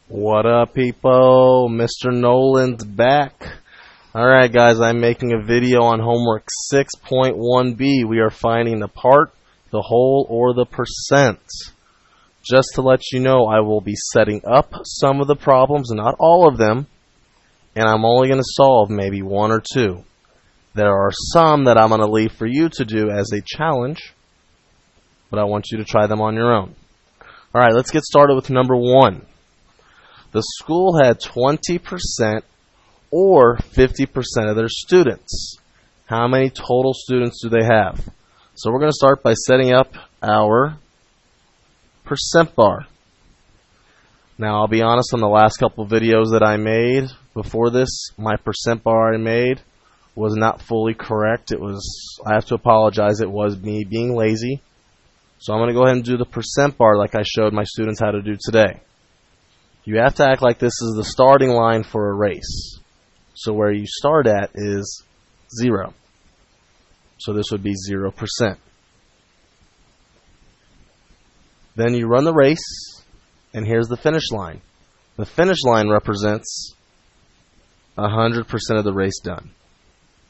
What up, people? Mr. Nolan's back. Alright, guys, I'm making a video on homework 6.1b. We are finding the part, the whole, or the percent. Just to let you know, I will be setting up some of the problems, not all of them, and I'm only going to solve maybe one or two. There are some that I'm going to leave for you to do as a challenge, but I want you to try them on your own. Alright, let's get started with number one. The school had 20% or 50% of their students. How many total students do they have? So we're going to start by setting up our percent bar. Now I'll be honest, on the last couple videos that I made before this, my percent bar I made was not fully correct. I have to apologize, it was me being lazy. So I'm going to go ahead and do the percent bar like I showed my students how to do today. You have to act like this is the starting line for a race. So where you start at is 0. So this would be 0%. Then you run the race, and here's the finish line. The finish line represents 100% of the race done.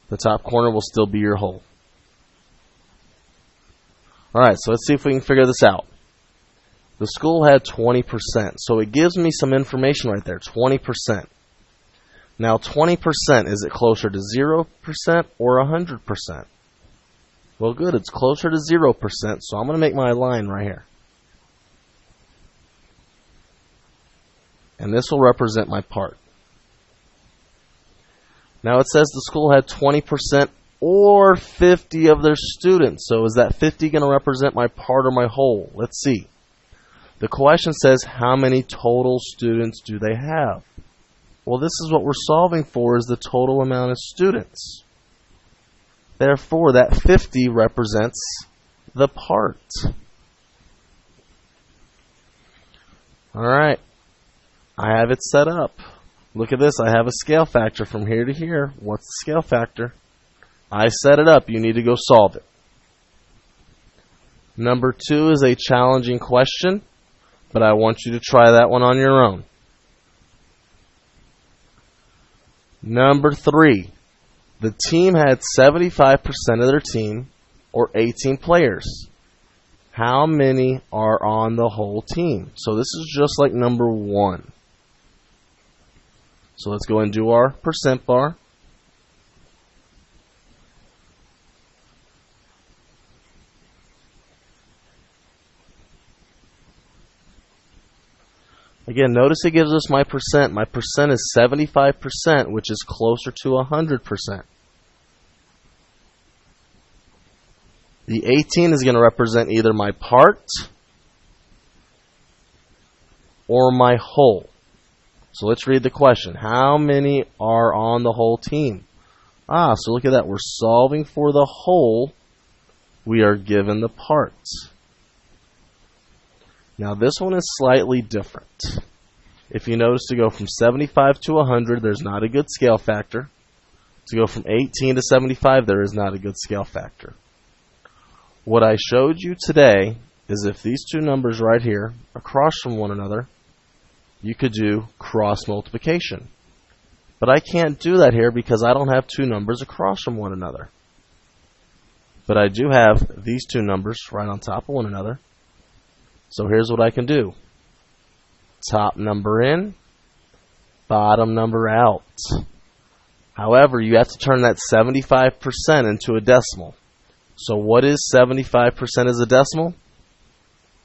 The top corner will still be your hole. Alright, so let's see if we can figure this out. The school had 20%, so it gives me some information right there, 20%. Now 20%, is it closer to 0% or 100%? Well, good, it's closer to 0%, so I'm going to make my line right here. And this will represent my part. Now it says the school had 20% or 50 of their students. So is that 50 going to represent my part or my whole? Let's see. The question says, how many total students do they have? Well, this is what we're solving for, is the total amount of students. Therefore, that 50 represents the part. Alright, I have it set up. Look at this, I have a scale factor from here to here. What's the scale factor? I set it up, you need to go solve it. Number 2 is a challenging question, but I want you to try that one on your own. Number 3, the team had 75% of their team, or 18 players. How many are on the whole team? So this is just like number 1. So let's go and do our percent bar. Again, notice it gives us my percent. My percent is 75%, which is closer to 100%. The 18 is going to represent either my part or my whole. So let's read the question. How many are on the whole team? So look at that. We're solving for the whole. We are given the parts. Now this one is slightly different. If you notice, to go from 75 to 100, there's not a good scale factor. To go from 18 to 75, there is not a good scale factor. What I showed you today is if these two numbers right here are across from one another, you could do cross multiplication. But I can't do that here because I don't have two numbers across from one another. But I do have these two numbers right on top of one another. So here's what I can do. Top number in, bottom number out. However, you have to turn that 75% into a decimal. So what is 75% as a decimal?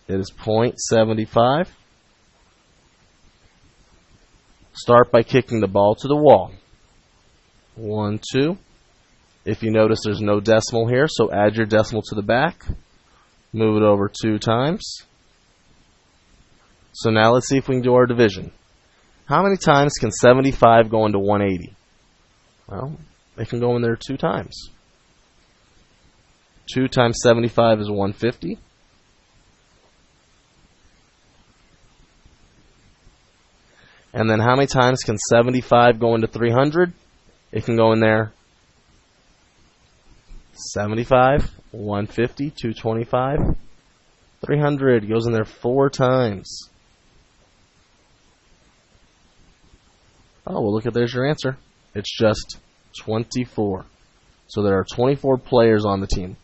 It is 0.75. Start by kicking the ball to the wall. 1, 2. If you notice, there's no decimal here, so add your decimal to the back. Move it over 2 times. So now let's see if we can do our division. How many times can 75 go into 180? Well, it can go in there 2 times. 2 times 75 is 150. And then how many times can 75 go into 300? It can go in there 75, 150, 225, 300 goes in there 4 times. Oh, well, look at there's your answer. It's just 24. So there are 24 players on the team.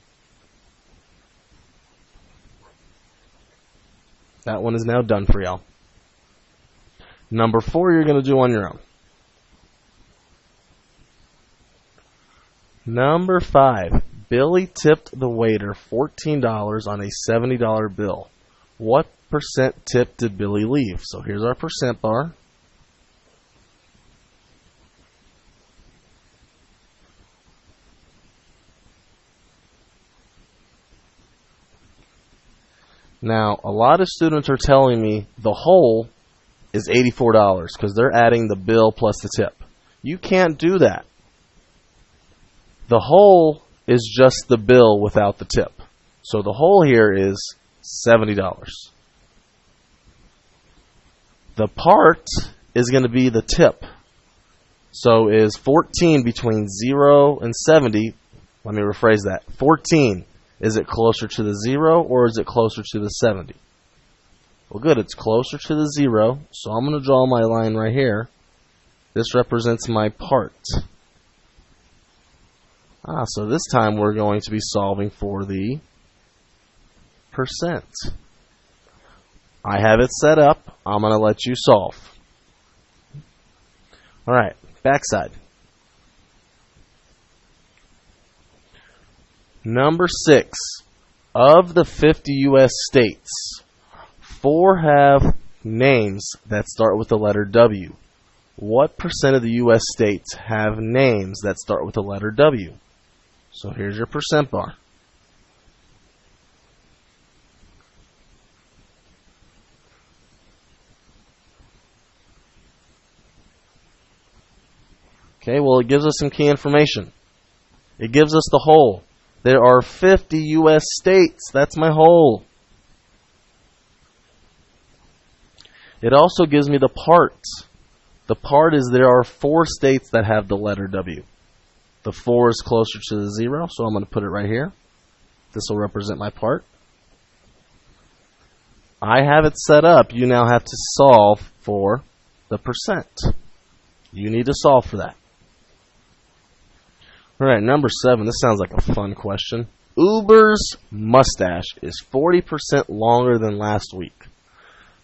That one is now done for y'all. Number 4 you're going to do on your own. Number 5. Billy tipped the waiter $14 on a $70 bill. What percent tip did Billy leave? So here's our percent bar. Now, a lot of students are telling me the whole is $84 because they're adding the bill plus the tip. You can't do that. The whole is just the bill without the tip. So the whole here is $70. The part is going to be the tip. So is 14 between 0 and 70. Let me rephrase that. 14. Is it closer to the 0 or is it closer to the 70? Well, good. It's closer to the 0. So I'm going to draw my line right here. This represents my part. So this time we're going to be solving for the percent. I have it set up. I'm going to let you solve. All right, backside. Number 6. Of the 50 U.S. states, 4 have names that start with the letter W. What percent of the U.S. states have names that start with the letter W? So here's your percent bar. Okay, well, it gives us some key information. It gives us the whole. There are 50 U.S. states. That's my whole. It also gives me the part. The part is there are 4 states that have the letter W. The 4 is closer to the 0, so I'm going to put it right here. This will represent my part. I have it set up. You now have to solve for the percent. You need to solve for that. All right, number 7. This sounds like a fun question. Uber's mustache is 40% longer than last week.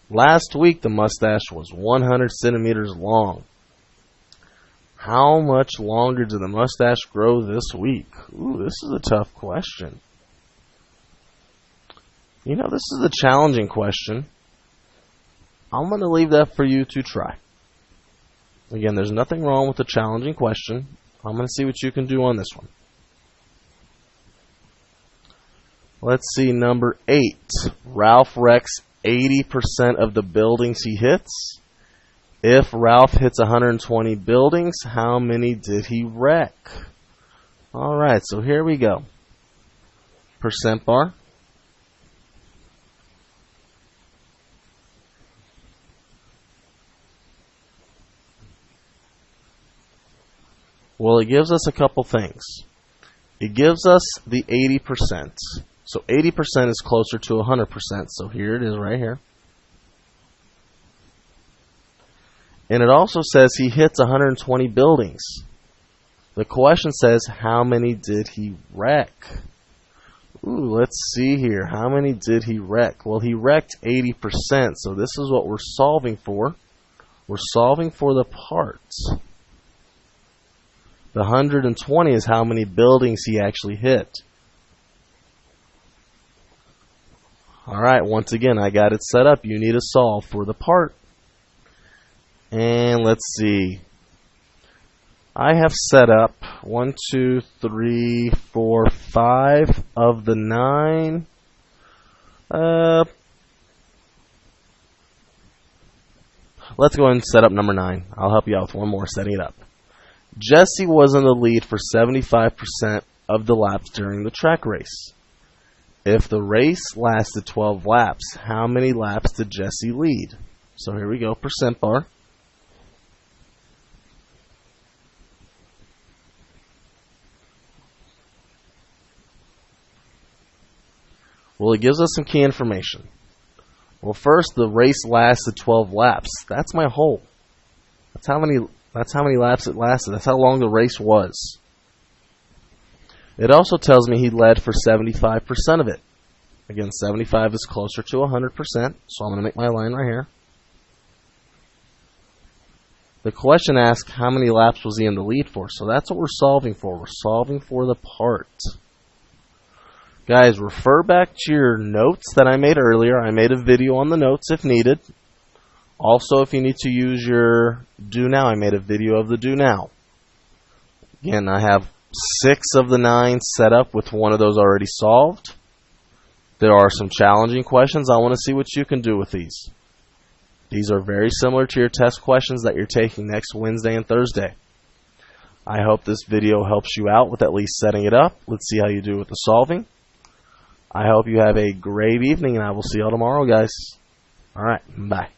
Last week, the mustache was 100 centimeters long. How much longer did the mustache grow this week? Ooh, this is a tough question. You know, this is a challenging question. I'm going to leave that for you to try. Again, there's nothing wrong with a challenging question. I'm going to see what you can do on this one. Let's see, number 8. Ralph wrecks 80% of the buildings he hits. If Ralph hits 120 buildings, how many did he wreck? Alright, so here we go. Percent bar. Well, it gives us a couple things. It gives us the 80%. So 80% is closer to 100%. So here it is right here. And it also says he hits 120 buildings. The question says, how many did he wreck? Ooh, let's see here. How many did he wreck? Well, he wrecked 80%. So this is what we're solving for. We're solving for the parts. The 120 is how many buildings he actually hit. Alright, once again, I got it set up. You need to solve for the part. And let's see. I have set up 1, 2, 3, 4, 5 of the 9. Let's go ahead and set up number 9. I'll help you out with one more setting it up. Jesse was in the lead for 75% of the laps during the track race. If the race lasted 12 laps, how many laps did Jesse lead? So here we go, percent bar. Well, it gives us some key information. Well, first, the race lasted 12 laps. That's my whole. That's That's how many laps it lasted. That's how long the race was. It also tells me he led for 75% of it. Again, 75 is closer to 100%, so I'm going to make my line right here. The question asks how many laps was he in the lead for, so that's what we're solving for. We're solving for the part. Guys, refer back to your notes that I made earlier. I made a video on the notes if needed. Also, if you need to use your do now, I made a video of the do now. Again, I have 6 of the 9 set up with one of those already solved. There are some challenging questions. I want to see what you can do with these. These are very similar to your test questions that you're taking next Wednesday and Thursday. I hope this video helps you out with at least setting it up. Let's see how you do with the solving. I hope you have a great evening, and I will see you all tomorrow, guys. All right, bye.